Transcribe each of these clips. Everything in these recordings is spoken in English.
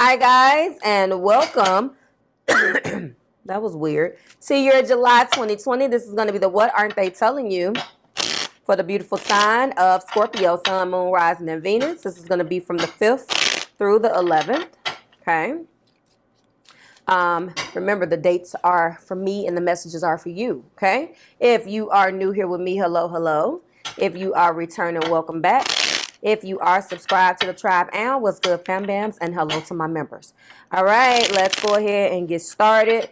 Hi guys, and welcome. That was weird. To your July 2020. This is going to be the What Aren't They Telling You for the beautiful sign of Scorpio, Sun, Moon, Rising, and Venus. This is going to be from the 5th through the 11th. Okay. Remember, the dates are for me and the messages are for you. Okay. If you are new here with me, hello, hello. If you are returning, welcome back. If you are subscribed to the tribe, and what's good, fam bams, and hello to my members. All right, let's go ahead and get started.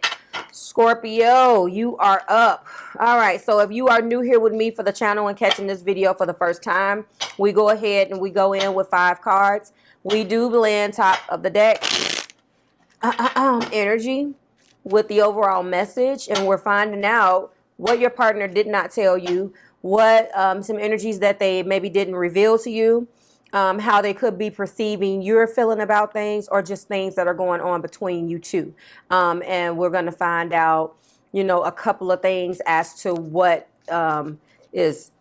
Scorpio, you are up. All right, so if you are new here with me for the channel and catching this video for the first time, we go ahead and we go in with 5 cards. We do blend top of the deck energy with the overall message, and we're finding out what your partner did not tell you, what some energies that they maybe didn't reveal to you, how they could be perceiving you're feeling about things, or just things that are going on between you two. And we're going to find out, you know, a couple of things as to what is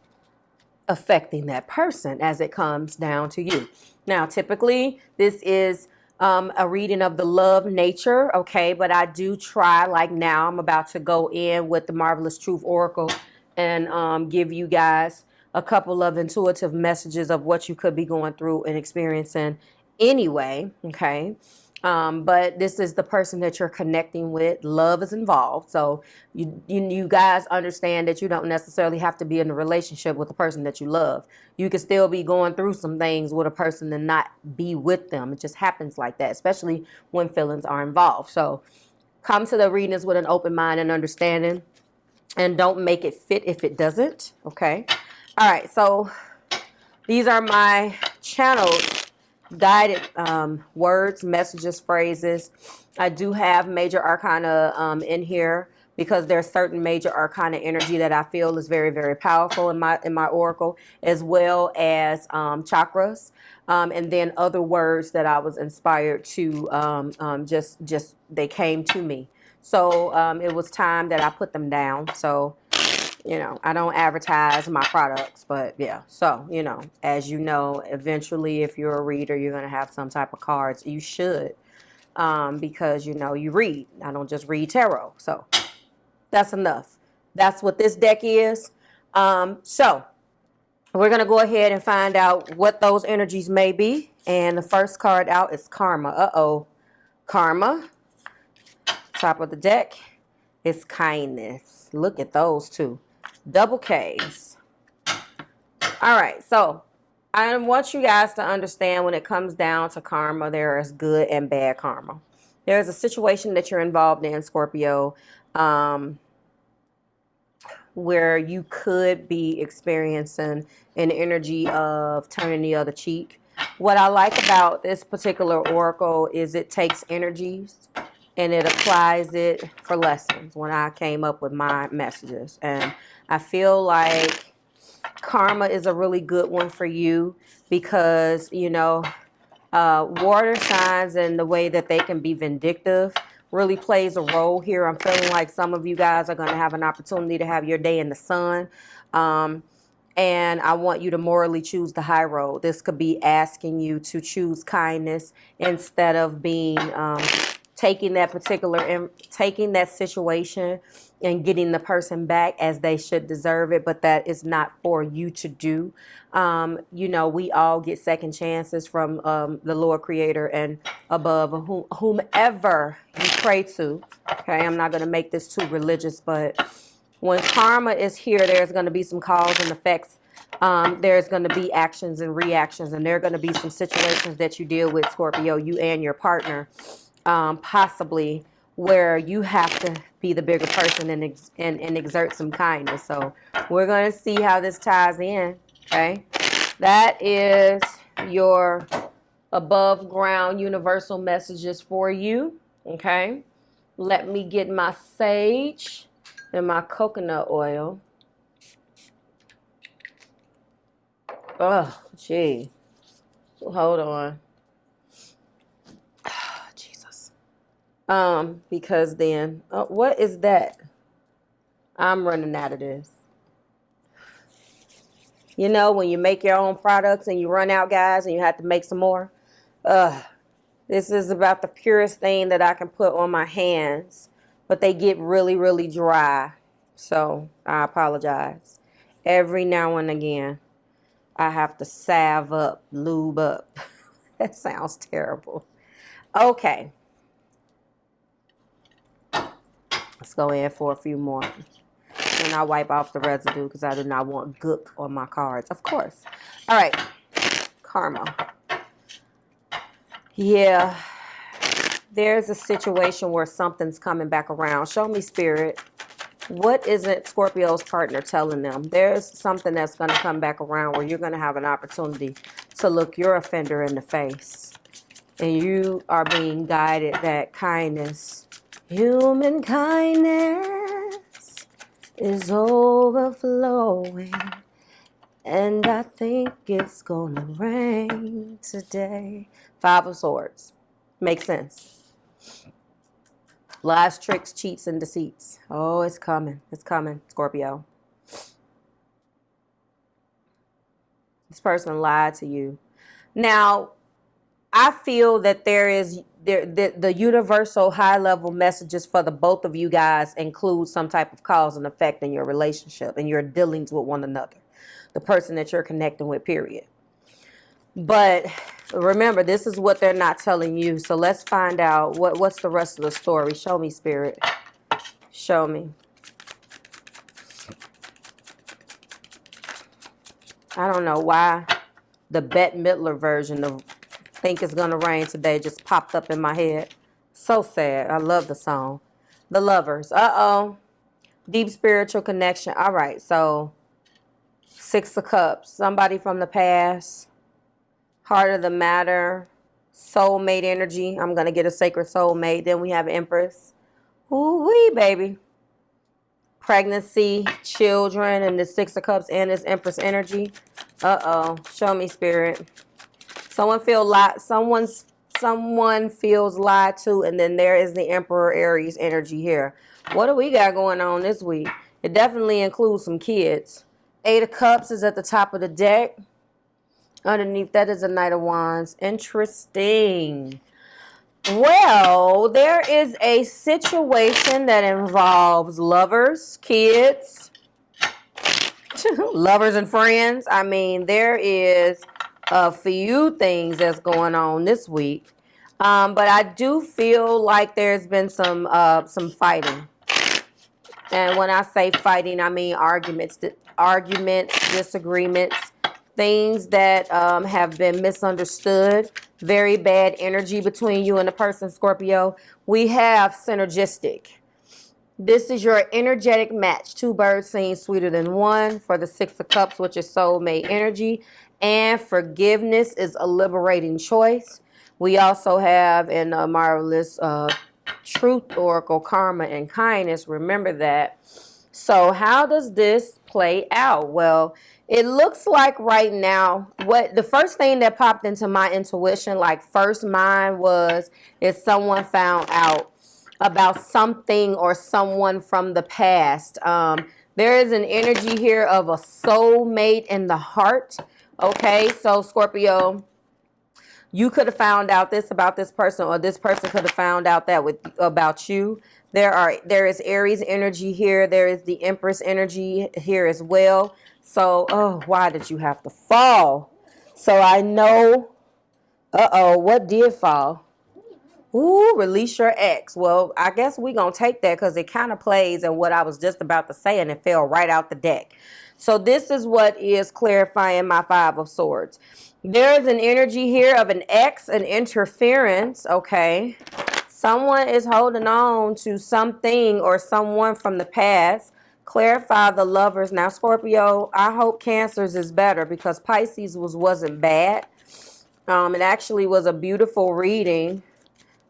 affecting that person as it comes down to you. Now, typically, this is a reading of the love nature, okay? But I do try, like now, I'm about to go in with the Marvelous Truth Oracle and give you guys a couple of intuitive messages of what you could be going through and experiencing anyway, okay? But this is the person that you're connecting with. Love is involved. So you guys understand that you don't necessarily have to be in a relationship with the person that you love. You can still be going through some things with a person and not be with them. It just happens like that, especially when feelings are involved. So come to the readings with an open mind and understanding, and don't make it fit if it doesn't, okay? All right, so these are my channeled guided words, messages, phrases. I do have major arcana in here because there's certain major arcana energy that I feel is very, very powerful in my oracle, as well as chakras, and then other words that I was inspired to just they came to me. So it was time that I put them down. So, you know, I don't advertise my products, but yeah. So, you know, as you know, eventually, if you're a reader, you're going to have some type of cards. You should, because, you know, you read. I don't just read tarot. So that's enough. That's what this deck is. So we're going to go ahead and find out what those energies may be. And the first card out is Karma. Uh-oh. Karma. Top of the deck is Kindness. Look at those two. Double K's. All right, so I want you guys to understand when it comes down to karma, there is good and bad karma. There is a situation that you're involved in, Scorpio, where you could be experiencing an energy of turning the other cheek. What I like about this particular oracle is it takes energies and it applies it for lessons when I came up with my messages. And I feel like karma is a really good one for you because, you know, water signs and the way that they can be vindictive really plays a role here. I'm feeling like some of you guys are going to have an opportunity to have your day in the sun. And I want you to morally choose the high road. This could be asking you to choose kindness instead of being taking that situation and getting the person back as they should deserve it, but that is not for you to do. You know, we all get second chances from the Lord Creator and above, whomever you pray to. Okay, I'm not going to make this too religious, but when karma is here, there's going to be some cause and effects. There's going to be actions and reactions, and there are going to be some situations that you deal with, Scorpio, you and your partner, possibly where you have to be the bigger person and exert some kindness. So we're going to see how this ties in, okay? That is your above ground universal messages for you, okay? Let me get my sage and my coconut oil. Oh, gee. Hold on. Because then, what is that? I'm running out of this. You know, when you make your own products and you run out, guys, and you have to make some more. This is about the purest thing that I can put on my hands, but they get really, really dry. So I apologize. Every now and again, I have to salve up, lube up. That sounds terrible. Okay. Let's go in for a few more. And I'll wipe off the residue because I do not want gook on my cards. Of course. All right. Karma. Yeah. There's a situation where something's coming back around. Show me, Spirit. What isn't Scorpio's partner telling them? There's something that's going to come back around where you're going to have an opportunity to look your offender in the face. And you are being guided that kindness, human kindness is overflowing. And I think it's going to rain today. 5 of Swords. Makes sense. Lies, tricks, cheats, and deceits. Oh, it's coming. It's coming, Scorpio. This person lied to you. Now, I feel that the universal high-level messages for the both of you guys include some type of cause and effect in your relationship and your dealings with one another. The person that you're connecting with, period. But remember, this is what they're not telling you. So let's find out what's the rest of the story. Show me, Spirit. Show me. I don't know why the Bette Midler version of Think It's Gonna Rain Today just popped up in my head. So sad. I love the song. The Lovers. Uh-oh. Deep spiritual connection. All right, so 6 of Cups. Somebody from the past. Heart of the Matter, soulmate energy. I'm going to get a sacred soulmate. Then we have Empress. Ooh-wee, baby. Pregnancy, children, and the 6 of Cups and this Empress energy. Uh-oh. Show me, Spirit. Someone feels lied to, and then there is the Emperor Aries energy here. What do we got going on this week? It definitely includes some kids. 8 of Cups is at the top of the deck. Underneath that is a Knight of Wands. Interesting. Well, there is a situation that involves lovers, kids, lovers and friends. I mean, there is a few things that's going on this week. But I do feel like there's been some fighting. And when I say fighting, I mean arguments, disagreements. Things that have been misunderstood. Very bad energy between you and the person, Scorpio. We have synergistic. This is your energetic match. 2 birds sing sweeter than one for the 6 of Cups, which is soulmate energy. And forgiveness is a liberating choice. We also have in a marvelous truth oracle, karma and kindness. Remember that. So how does this play out? Well, it looks like right now, the first thing that popped into my intuition, like first mine is someone found out about something or someone from the past. There is an energy here of a soulmate in the heart. Okay, so Scorpio, you could have found out this about this person, or this person could have found out that about you. There is Aries energy here. There is the Empress energy here as well. So, oh, why did you have to fall? So I know, what did fall? Ooh, release your ex. Well, I guess we're going to take that because it kind of plays in what I was just about to say, and it fell right out the deck. So this is what is clarifying my 5 of Swords. There is an energy here of an ex, an interference, okay? Someone is holding on to something or someone from the past. Clarify the Lovers. Now, Scorpio, I hope Cancer's is better because Pisces wasn't bad. It actually was a beautiful reading.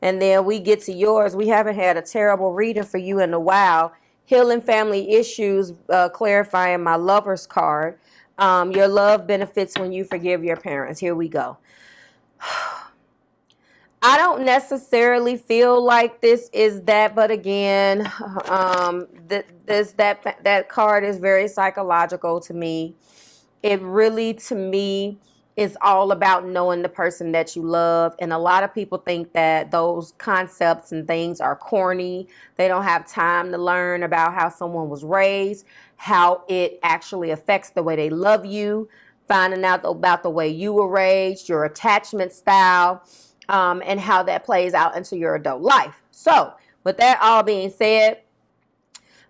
And then we get to yours. We haven't had a terrible reading for you in a while. Healing family issues, clarifying my Lovers card. Your love benefits when you forgive your parents. Here we go. I don't necessarily feel like this is that, but again, that card is very psychological to me. It really, to me, is all about knowing the person that you love. And a lot of people think that those concepts and things are corny. They don't have time to learn about how someone was raised, how it actually affects the way they love you, finding out about the way you were raised, your attachment style, and how that plays out into your adult life. So with that all being said,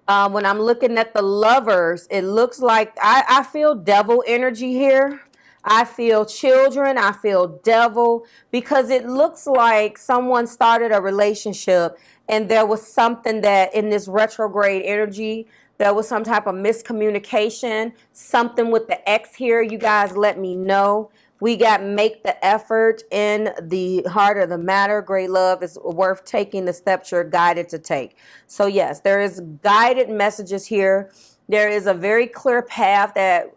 when I'm looking at the lovers, it looks like I feel devil energy here. I feel children. I feel devil, because it looks like someone started a relationship and there was something that in this retrograde energy, there was some type of miscommunication, something with the ex here. You guys let me know. We got make the effort in the heart of the matter. Great love is worth taking the steps you're guided to take. So yes, there is guided messages here. There is a very clear path that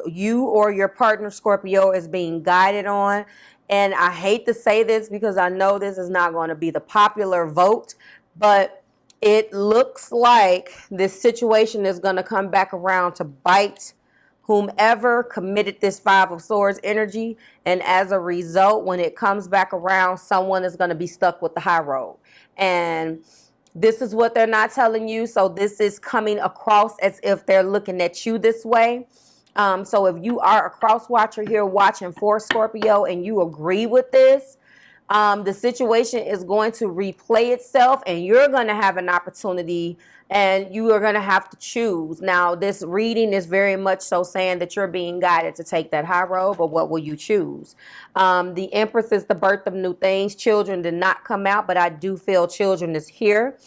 you or your partner Scorpio is being guided on. And I hate to say this because I know this is not going to be the popular vote, but it looks like this situation is going to come back around to bite whomever committed this Five of Swords energy. And as a result, when it comes back around, someone is going to be stuck with the high road. And this is what they're not telling you. So this is coming across as if they're looking at you this way. So if you are a cross watcher here watching for Scorpio and you agree with this, the situation is going to replay itself and you're going to have an opportunity and you are going to have to choose. Now, this reading is very much so saying that you're being guided to take that high road, but what will you choose? The Empress is the birth of new things. Children did not come out, but I do feel children is here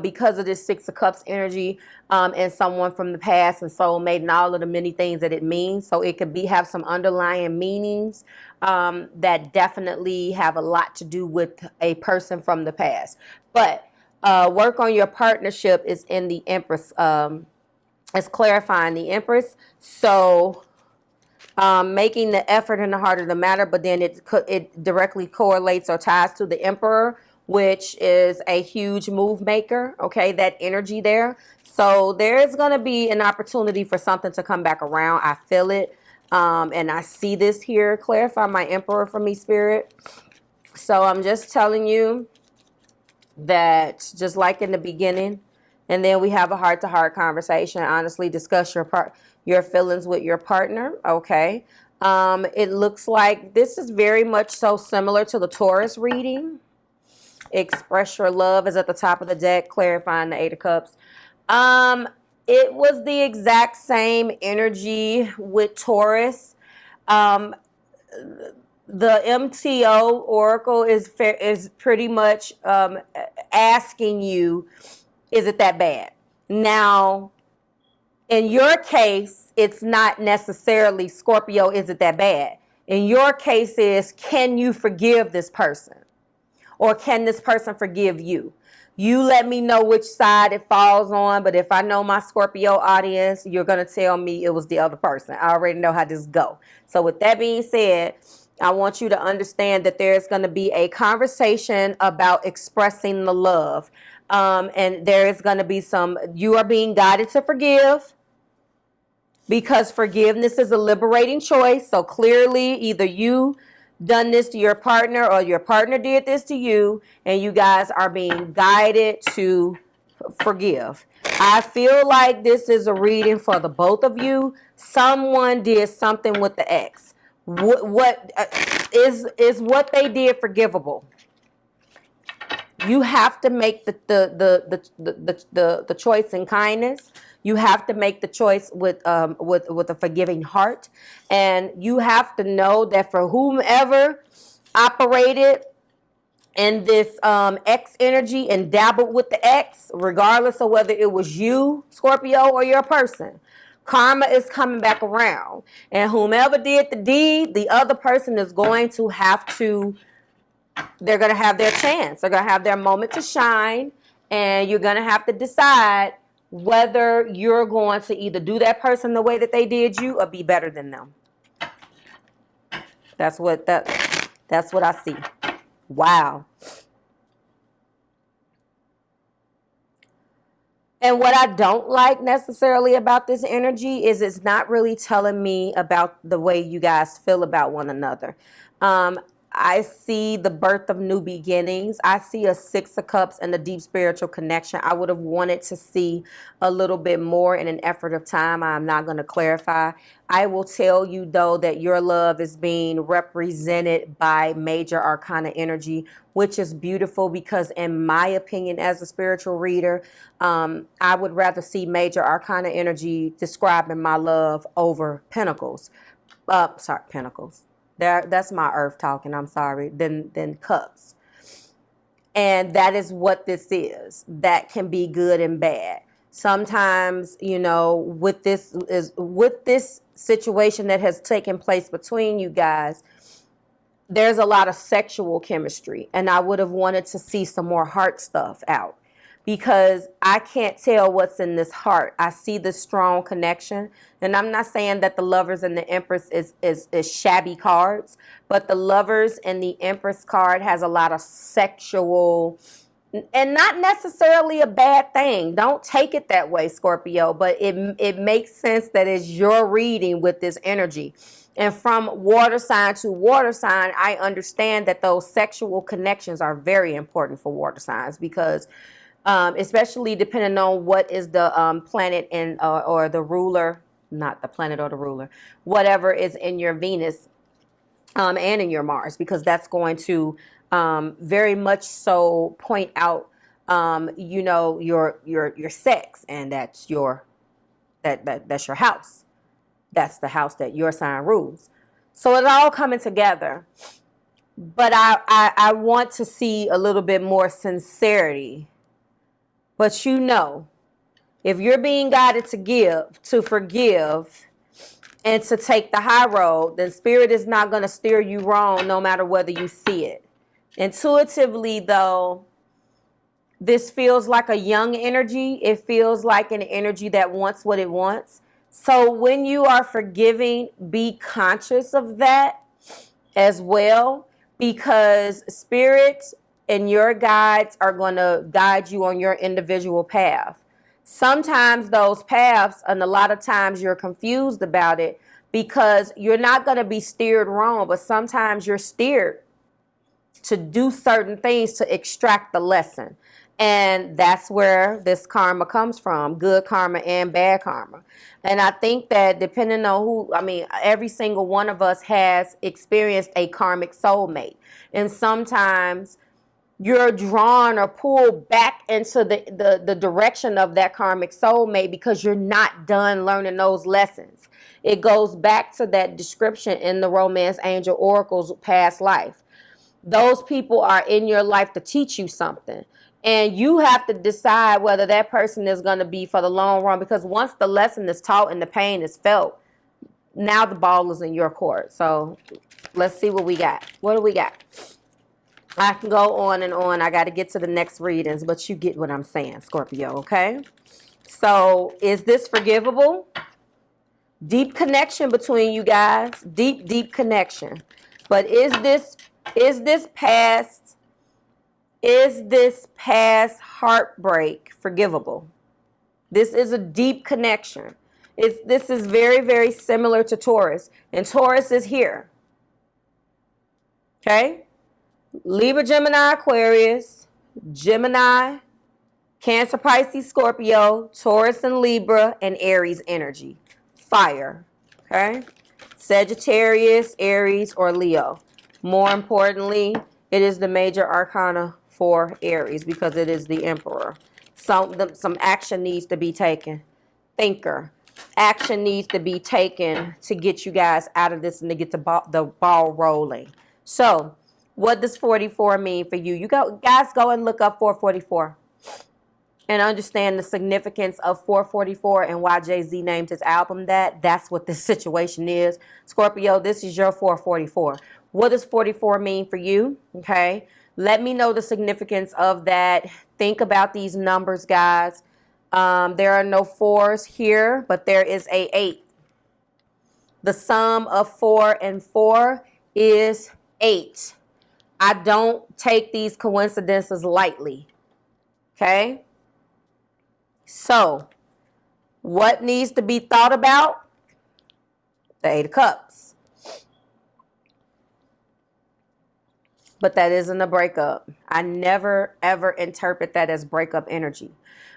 because of this Six of Cups energy and someone from the past and soulmate and all of the many things that it means. So it could have some underlying meanings that definitely have a lot to do with a person from the past. But work on your partnership is in the Empress. It's clarifying the Empress. So making the effort in the heart of the matter, but then it directly correlates or ties to the Emperor, which is a huge move maker. Okay, that energy there. So there's going to be an opportunity for something to come back around. I feel it. And I see this here. Clarify my Emperor for me, Spirit. So I'm just telling you that just like in the beginning, and then we have a heart-to-heart conversation. Honestly, discuss your feelings with your partner. Okay. It looks like this is very much so similar to the Taurus reading. Express your love is at the top of the deck, clarifying the Eight of Cups. It was the exact same energy with Taurus. The MTO Oracle is pretty much asking you, is it that bad? Now, in your case, it's not necessarily Scorpio, is it that bad? In your case is, can you forgive this person? Or can this person forgive you? You let me know which side it falls on. But if I know my Scorpio audience, you're going to tell me it was the other person. I already know how this go. So with that being said, I want you to understand that there's going to be a conversation about expressing the love. And there is going to be you are being guided to forgive, because forgiveness is a liberating choice. So clearly either you done this to your partner or your partner did this to you, and you guys are being guided to forgive. I feel like this is a reading for the both of you. Someone did something with the ex. What is what they did forgivable? You have to make the choice in kindness. You have to make the choice with a forgiving heart, and you have to know that for whomever operated in this X energy and dabbled with the X, regardless of whether it was you, Scorpio, or your person, karma is coming back around, and whomever did the deed, the other person is going to have to. They're going to have their chance. They're going to have their moment to shine, and you're going to have to decide whether you're going to either do that person the way that they did you or be better than them. That's what I see. Wow. And what I don't like necessarily about this energy is it's not really telling me about the way you guys feel about one another. I see the birth of new beginnings. I see a Six of Cups and a deep spiritual connection. I would have wanted to see a little bit more in an effort of time. I'm not going to clarify. I will tell you, though, that your love is being represented by major arcana energy, which is beautiful because, in my opinion, as a spiritual reader, I would rather see major arcana energy describing my love over pentacles. Pentacles. That's my earth talking, I'm sorry, than cups. And that is what this is. That can be good and bad. Sometimes, you know, with this situation that has taken place between you guys, there's a lot of sexual chemistry, and I would have wanted to see some more heart stuff out, because I can't tell what's in this heart. I see this strong connection, and I'm not saying that the Lovers and the Empress is shabby cards, but the Lovers and the Empress card has a lot of sexual, and not necessarily a bad thing. Don't take it that way, Scorpio, but it makes sense that it's your reading with this energy. And from water sign to water sign, I understand that those sexual connections are very important for water signs, because especially depending on what is the planet in or the ruler, not the planet or the ruler, whatever is in your Venus and in your Mars, because that's going to very much so point out, you know, your sex, and that's your that's your house. That's the house that your sign rules. So it's all coming together. But I want to see a little bit more sincerity. But you know, if you're being guided to give, to forgive, and to take the high road, then Spirit is not going to steer you wrong no matter whether you see it. Intuitively, though, this feels like a young energy. It feels like an energy that wants what it wants. So when you are forgiving, be conscious of that as well, because Spirit and your guides are going to guide you on your individual path. Sometimes those paths, and a lot of times you're confused about it, because you're not going to be steered wrong, but sometimes you're steered to do certain things to extract the lesson. And that's where this karma comes from, good karma and bad karma. And I think that depending on who, I mean, every single one of us has experienced a karmic soulmate. And sometimes you're drawn or pulled back into the direction of that karmic soulmate because you're not done learning those lessons. It goes back to that description in the Romance Angel Oracle's past life. Those people are in your life to teach you something. And you have to decide whether that person is going to be for the long run, because once the lesson is taught and the pain is felt, now the ball is in your court. So let's see what we got. What do we got? I can go on and on. I got to get to the next readings, but you get what I'm saying, Scorpio, okay? So is this forgivable? Deep connection between you guys. Deep, deep connection. But is this past heartbreak forgivable? This is a deep connection. This is very, very similar to Taurus. And Taurus is here. Okay? Libra, Gemini, Aquarius, Gemini, Cancer, Pisces, Scorpio, Taurus and Libra, and Aries energy. Fire. Okay? Sagittarius, Aries, or Leo. More importantly, it is the major arcana for Aries because it is the Emperor. Some action needs to be taken. Thinker. Action needs to be taken to get you guys out of this and to get the ball rolling. So, what does 44 mean for you? Guys, go and look up 444 and understand the significance of 444 and why Jay-Z named his album that. That's what this situation is. Scorpio, this is your 444. What does 44 mean for you? Okay. Let me know the significance of that. Think about these numbers, guys. There are no 4s here, but there is a 8. The sum of 4 and 4 is 8. I don't take these coincidences lightly. Okay? So, what needs to be thought about? The Eight of Cups. But that isn't a breakup. I never, ever interpret that as breakup energy.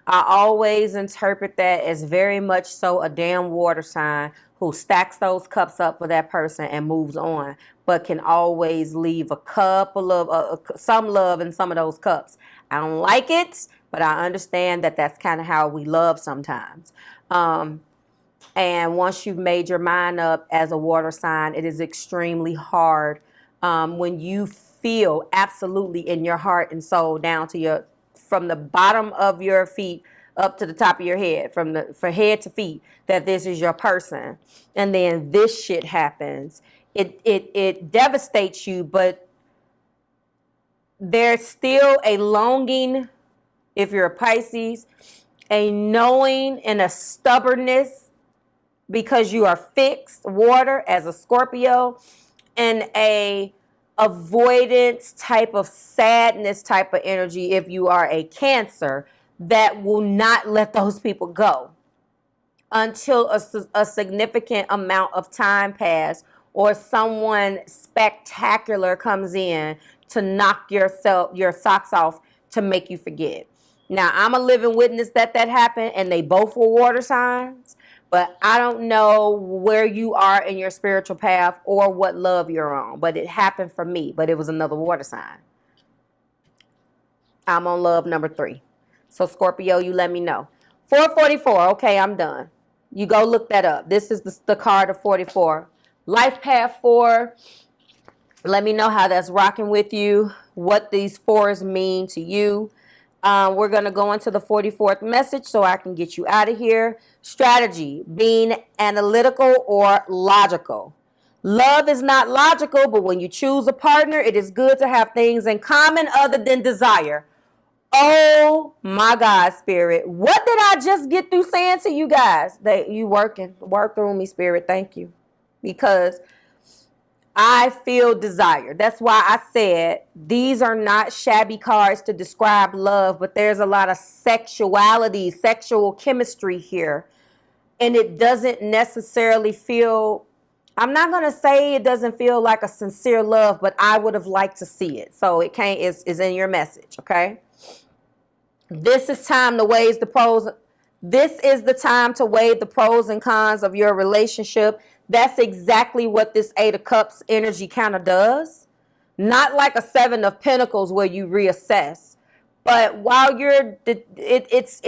I always interpret that as very much so a damn water sign who stacks those cups up for that person and moves on, but can always leave a couple of, some love in some of those cups. I don't like it, but I understand that that's kind of how we love sometimes. And once you've made your mind up as a water sign, it is extremely hard when you feel absolutely in your heart and soul down to from the bottom of your feet up to the top of your head, from head to feet, that this is your person. And then this shit happens. It devastates you, but there's still a longing, if you're a Pisces, a knowing and a stubbornness because you are fixed, water, as a Scorpio, and a avoidance type of sadness type of energy if you are a Cancer, that will not let those people go until a significant amount of time pass or someone spectacular comes in to knock your socks off to make you forget. Now, I'm a living witness that happened, and they both were water signs, but I don't know where you are in your spiritual path or what love you're on, but it happened for me, but it was another water sign. I'm on love number 3. So, Scorpio, you let me know. 444, okay, I'm done. You go look that up. This is the card of 44. Life path 4. Let me know how that's rocking with you, what these 4s mean to you. We're going to go into the 44th message so I can get you out of here. Strategy, being analytical or logical. Love is not logical, but when you choose a partner, it is good to have things in common other than desire. Oh my God, Spirit. What did I just get through saying to you guys? That you work through me, Spirit. Thank you. Because I feel desire. That's why I said these are not shabby cards to describe love, but there's a lot of sexuality, sexual chemistry here. And it doesn't necessarily feel, I'm not going to say it doesn't feel like a sincere love, but I would have liked to see it. So it's in your message, okay? This is time to weigh the pros. This is the time to weigh the pros and cons of your relationship. That's exactly what this 8 of Cups energy kind of does. Not like a 7 of Pentacles where you reassess, but while it's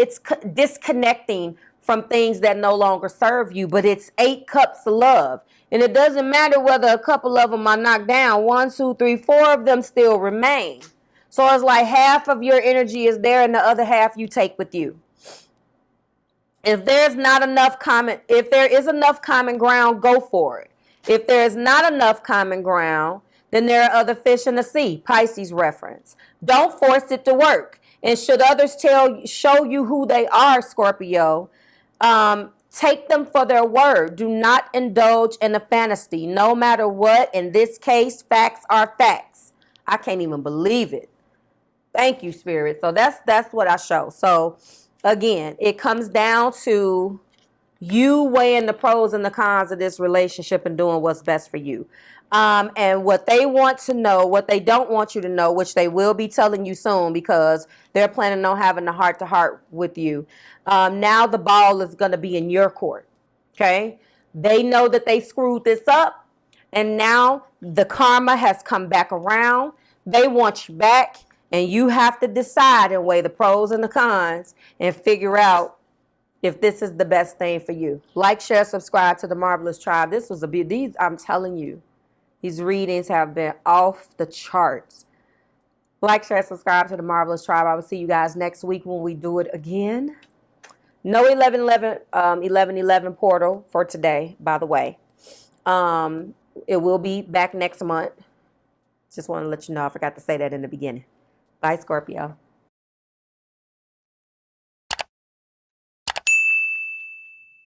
disconnecting from things that no longer serve you. But it's 8 cups of love, and it doesn't matter whether a couple of them are knocked down. 1, 2, 3, 4 of them still remain. So it's like half of your energy is there and the other half you take with you. If there is enough common ground, go for it. If there is not enough common ground, then there are other fish in the sea. Pisces reference. Don't force it to work. And should others show you who they are, Scorpio, take them for their word. Do not indulge in a fantasy. No matter what, in this case, facts are facts. I can't even believe it. Thank you, Spirit. So that's what I show. So again, it comes down to you weighing the pros and the cons of this relationship and doing what's best for you. And what they want to know, what they don't want you to know, which they will be telling you soon because they're planning on having a heart-to-heart with you. Now the ball is going to be in your court, okay? They know that they screwed this up, and now the karma has come back around. They want you back. And you have to decide and weigh the pros and the cons and figure out if this is the best thing for you. Like, share, subscribe to the Marvelous Tribe. This was I'm telling you, these readings have been off the charts. Like, share, subscribe to the Marvelous Tribe. I will see you guys next week when we do it again. No 11/11 portal for today, by the way. It will be back next month. Just want to let you know I forgot to say that in the beginning. Bye, Scorpio.